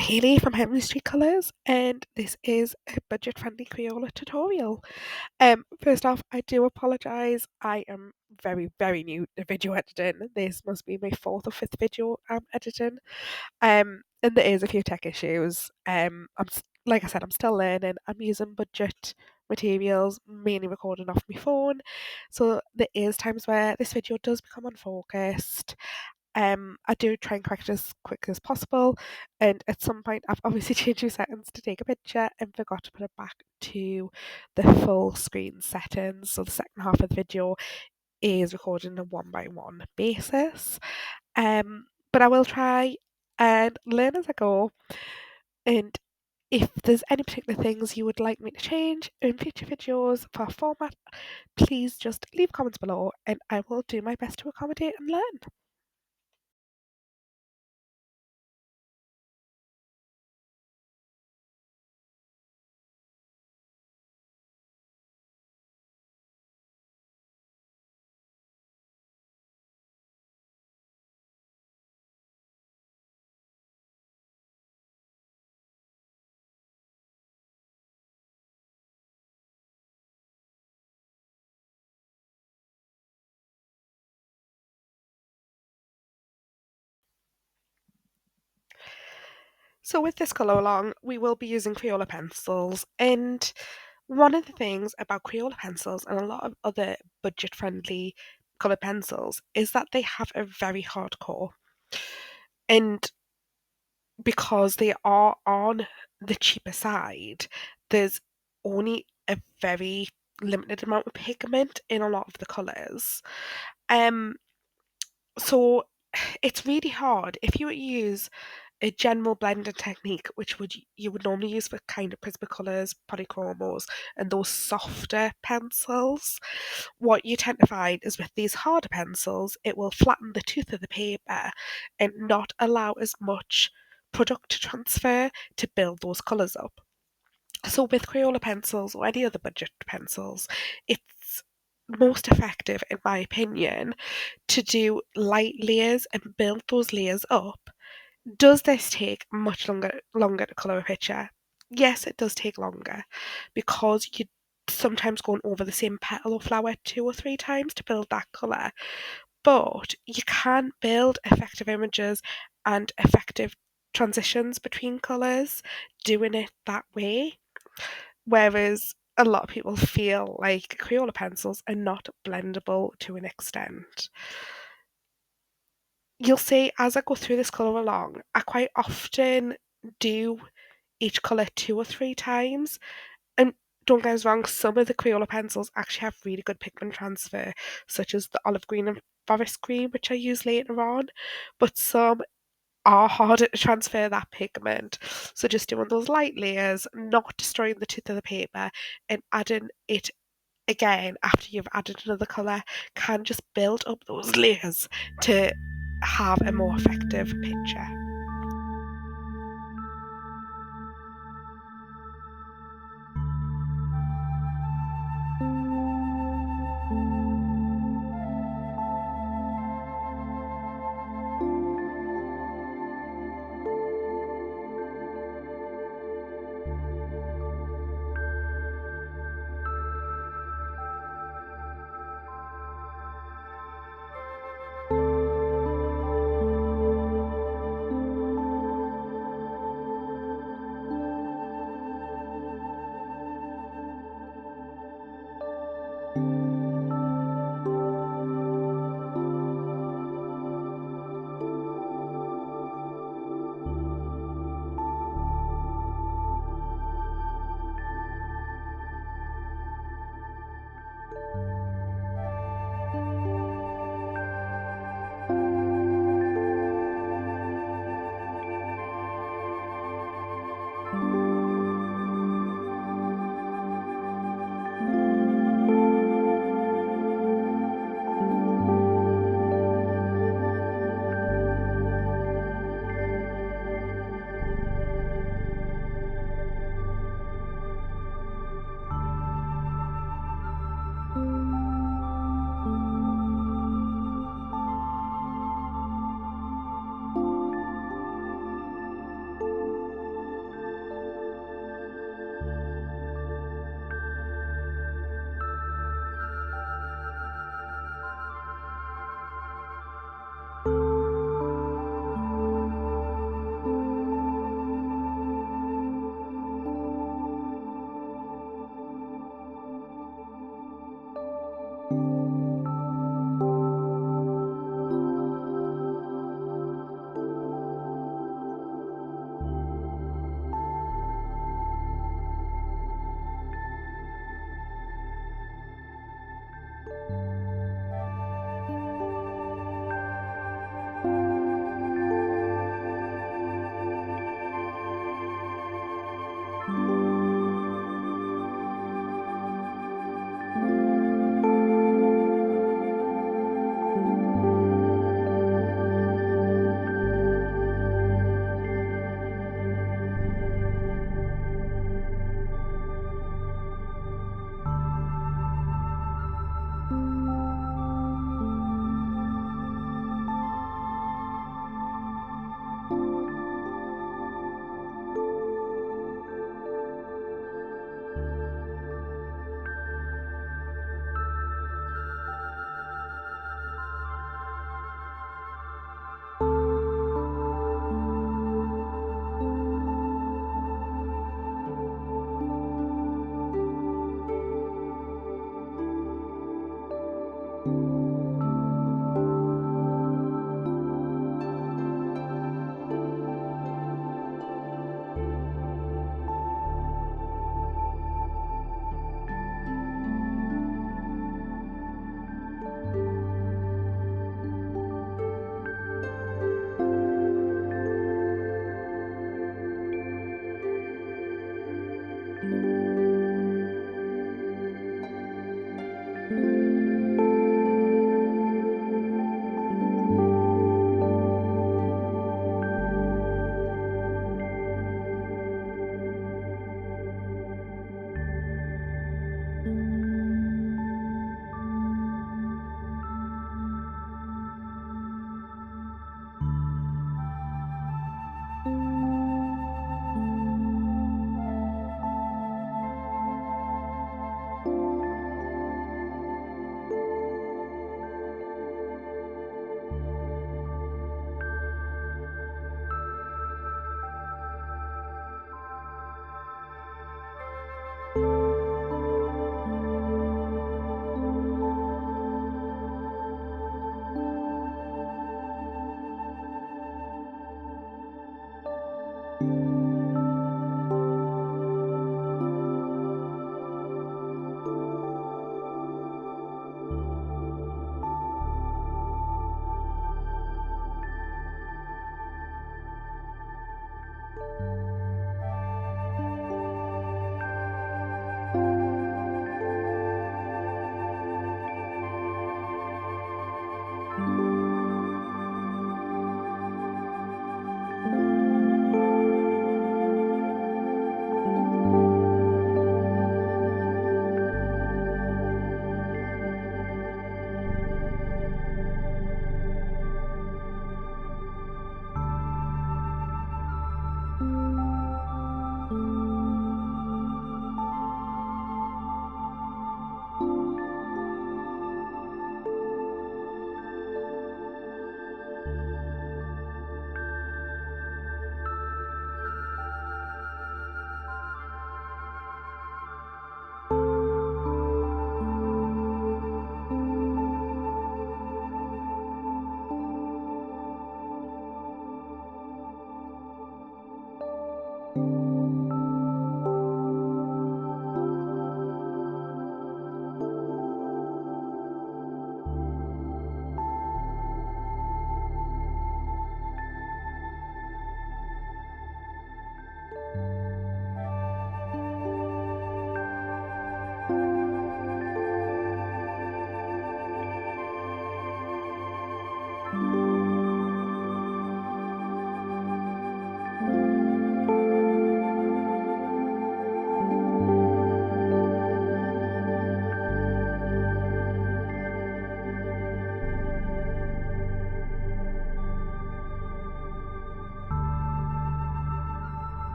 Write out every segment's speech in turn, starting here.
Haley from Chemistry Colours, and this is a budget-friendly Crayola tutorial. First off, I do apologise. I am very, very new to video editing. This must be my fourth or fifth video I'm editing. And there is a few tech issues. Like I said, I'm still learning. I'm using budget materials, mainly recording off my phone. So there is times where this video does become unfocused. I do try and correct it as quick as possible, and at some point I've obviously changed my settings to take a picture and forgot to put it back to the full screen settings. So the second half of the video is recorded on a one by one basis. But I will try and learn as I go. And if there's any particular things you would like me to change in future videos for format, please just leave comments below and I will do my best to accommodate and learn. So with this colour along, we will be using Crayola pencils, and one of the things about Crayola pencils and a lot of other budget-friendly colour pencils is that they have a very hard core. And because they are on the cheaper side, there's only a very limited amount of pigment in a lot of the colours. Um, so it's really hard if you use a general blending technique, which you would normally use for kind of Prismacolors, polychromos, and those softer pencils. What you tend to find is with these harder pencils, it will flatten the tooth of the paper and not allow as much product to transfer to build those colours up. So with Crayola pencils or any other budget pencils, it's most effective, in my opinion, to do light layers and build those layers up. Does this take much longer to colour a picture? Yes, it does take longer because you sometimes going over the same petal or flower two or three times to build that colour. But you can build effective images and effective transitions between colours doing it that way. Whereas a lot of people feel like Crayola pencils are not blendable to an extent. You'll see as I go through this colour along, I quite often do each colour two or three times. And don't get us wrong, some of the Crayola pencils actually have really good pigment transfer, such as the olive green and forest green, which I use later on. But some are harder to transfer that pigment. So just doing those light layers, not destroying the tooth of the paper, and adding it again after you've added another colour can just build up those layers to have a more effective picture.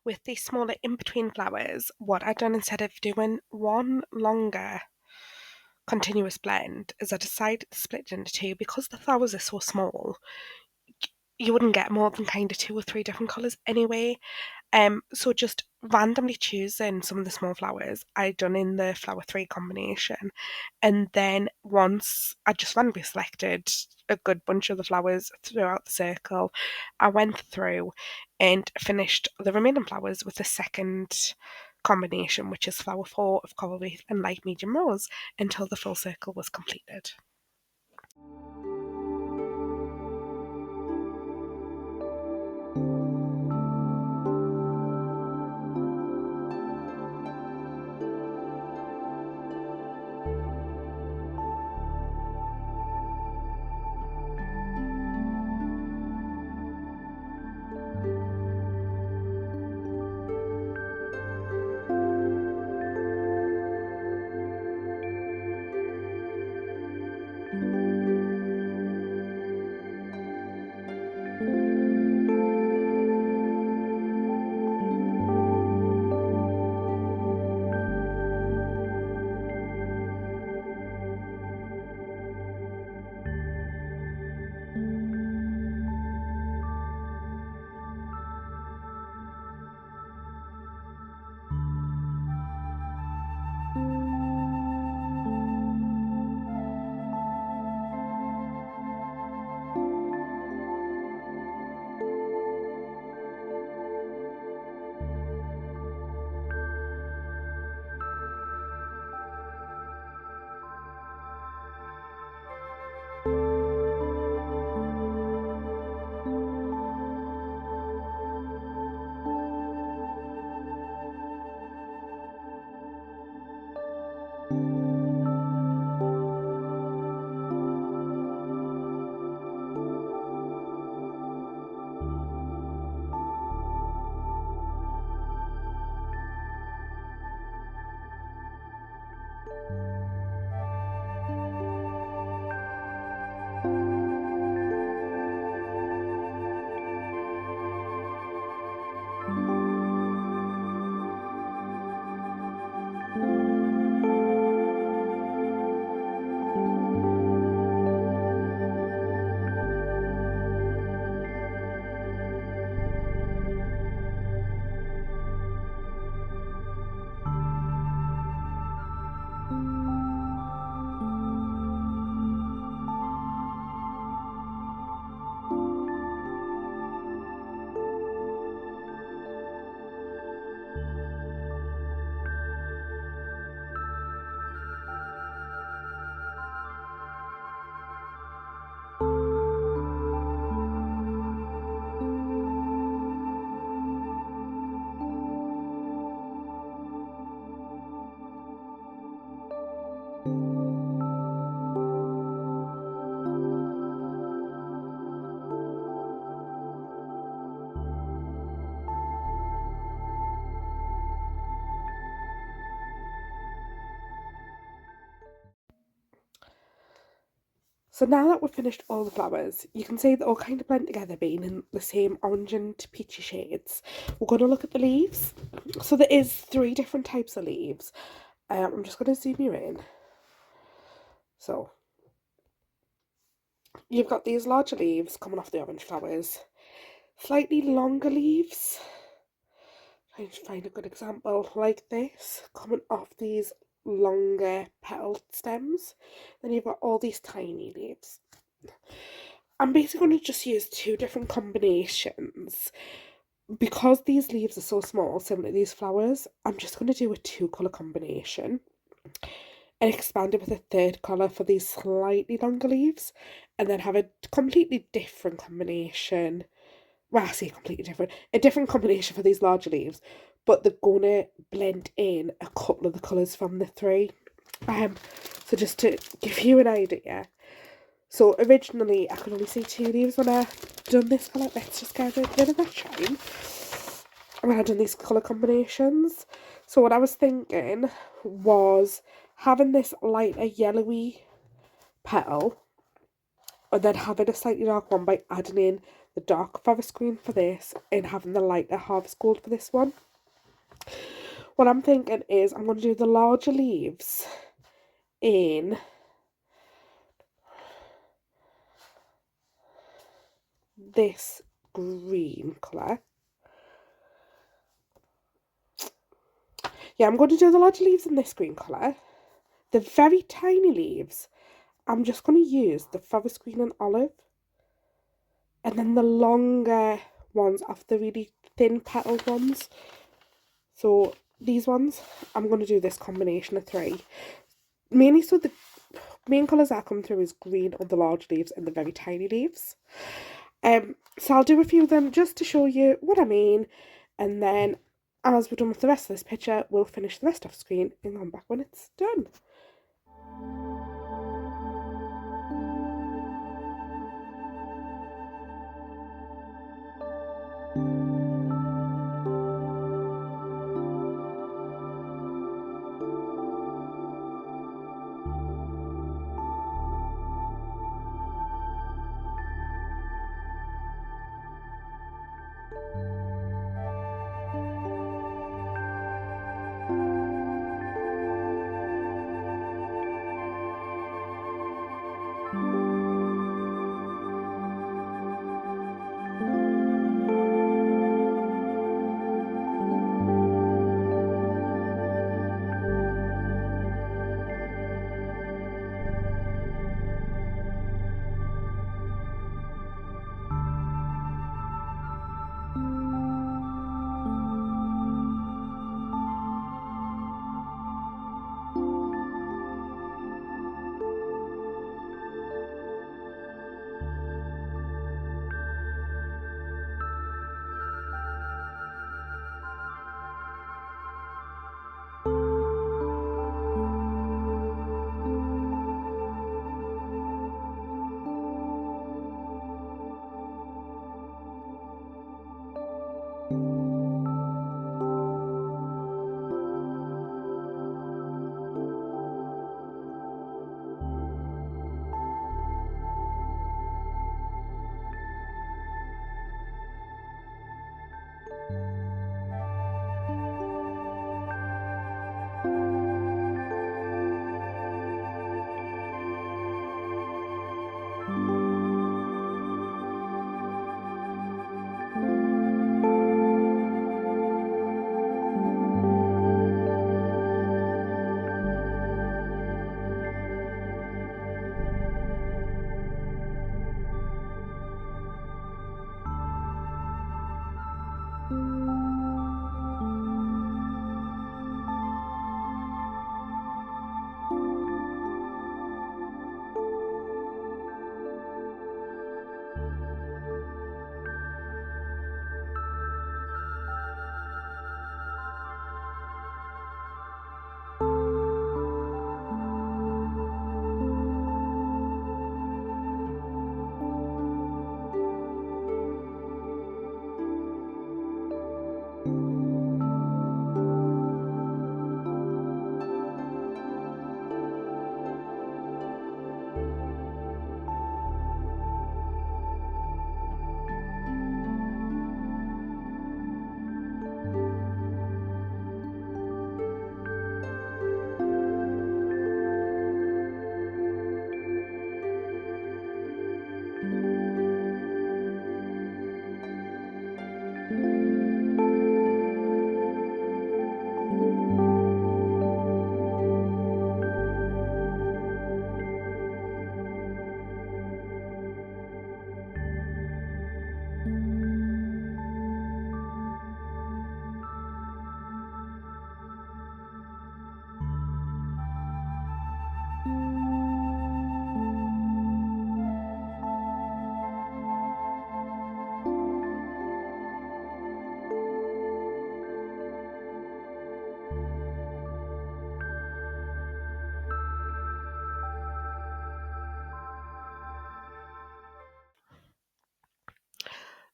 with these smaller in-between flowers, what I've done instead of doing one longer continuous blend is I decided to split it into two because the flowers are so small. You wouldn't get more than kind of two or three different colours anyway. So just randomly choosing some of the small flowers I done in the flower three combination, and then once I just randomly selected a good bunch of the flowers throughout the circle, I went through and finished the remaining flowers with the second combination, which is flower four of coral wreath and light medium rose, until the full circle was completed. So now that we've finished all the flowers, you can see they all kind of blend together being in the same orange and peachy shades. We're going to look at the leaves. So there is three different types of leaves. I'm just going to zoom you in. So you've got these larger leaves coming off the orange flowers, slightly longer leaves. Trying to find a good example like this, coming off these longer petal stems. Then you've got all these tiny leaves. I'm basically going to just use two different combinations. Because these leaves are so small, similar to these flowers, I'm just going to do a two colour combination and expand it with a third colour for these slightly longer leaves, and then have a completely different combination. Well, I say completely different. A different combination for these larger leaves, but they're going to blend in a couple of the colours from the three. So just to give you an idea, so originally I could only see two leaves when I done this colour. Let's just get rid of that shine. When I done these colour combinations. So what I was thinking was having this lighter yellowy petal, and then having a slightly dark one by adding in the dark forest green for this and having the lighter harvest gold for this one. What I'm thinking is I'm going to do the larger leaves in this green colour. Yeah, I'm going to do the larger leaves in this green colour. The very tiny leaves, I'm just going to use the forest green and olive. And then the longer ones of the really thin petaled ones. So these ones, I'm going to do this combination of three. Mainly so the main colours that come through is green on the large leaves and the very tiny leaves. So I'll do a few of them just to show you what I mean. And then as we're done with the rest of this picture, we'll finish the rest off screen and come back when it's done.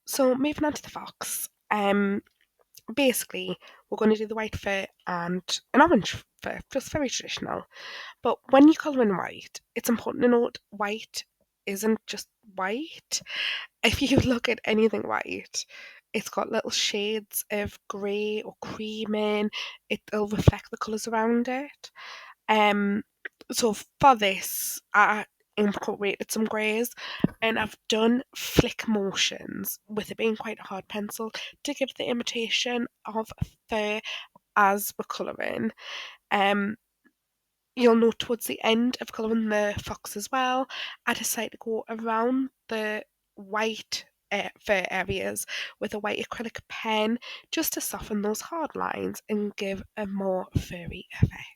So moving on to the fox. Basically we're going to do the white fur and an orange fur, just very traditional. But when you colour in white, it's important to note white isn't just white. If you look at anything white, it's got little shades of grey or cream in. It'll reflect the colours around it. Um, so for this, I incorporated some greys, and I've done flick motions with it being quite a hard pencil to give the imitation of fur as we're colouring. Um, you'll note towards the end of colouring the fox as well, I decided to go around the white fur areas with a white acrylic pen just to soften those hard lines and give a more furry effect.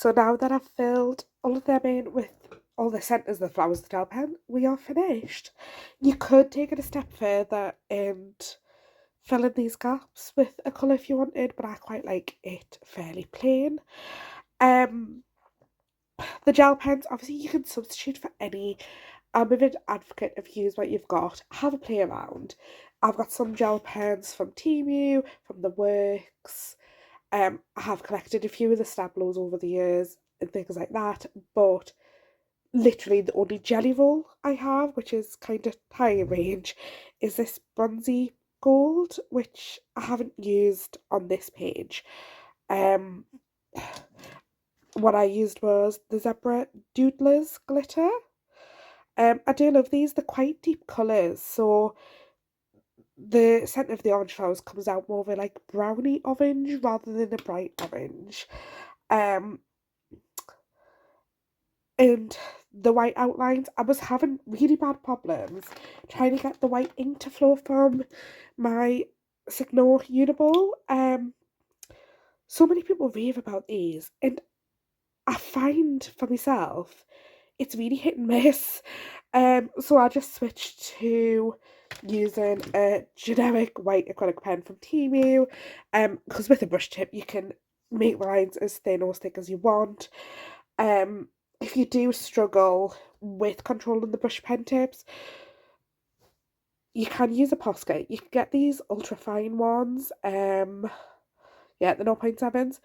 So now that I've filled all of them in with all the centres, the flowers, the gel pen, we are finished. You could take it a step further and fill in these gaps with a colour if you wanted, but I quite like it fairly plain. Um, the gel pens, obviously you can substitute for any. I'm a big advocate of use what you've got, have a play around. I've got some gel pens from Temu, from the Works. I have collected a few of the Stablos over the years and things like that, but literally the only jelly roll I have, which is kind of higher range, is this bronzy gold, which I haven't used on this page. Um, what I used was the Zebra Doodlers glitter. I do love these. They're quite deep colours, so the scent of the orange flowers comes out more of a like browny orange rather than a bright orange. Um, and the white outlines, I was having really bad problems trying to get the white ink to flow from my Signal Uniball. So many people rave about these, and I find for myself it's really hit and miss. So I just switched to using a generic white acrylic pen from Temu. Because with a brush tip you can make lines as thin or as thick as you want. Um, if you do struggle with controlling the brush pen tips, you can use a Posca. You can get these ultra fine ones. Yeah, the 0.7s.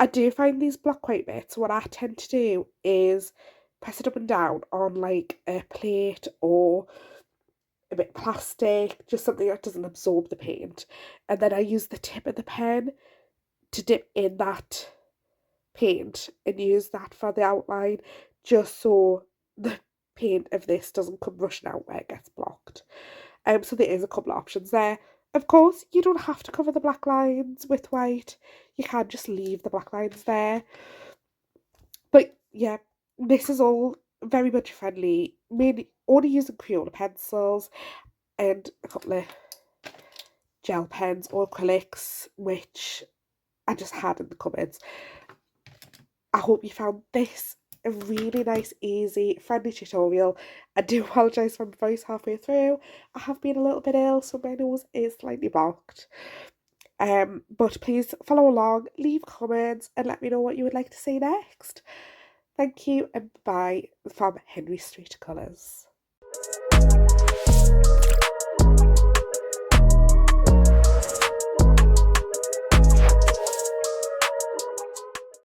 I do find these block quite bits. What I tend to do is press it up and down on like a plate or a bit of plastic, just something that doesn't absorb the paint. And then I use the tip of the pen to dip in that paint and use that for the outline, just so the paint of this doesn't come rushing out where it gets blocked. So there is a couple of options there. Of course, you don't have to cover the black lines with white. You can just leave the black lines there. But yeah, this is all very budget friendly. Mainly only using Crayola pencils and a couple of gel pens or acrylics, which I just had in the cupboards. I hope you found this a really nice, easy, friendly tutorial. I do apologise for my voice halfway through. I have been a little bit ill, so my nose is slightly blocked. But please follow along, leave comments, and let me know what you would like to see next. Thank you, and bye from Henry Street Colours.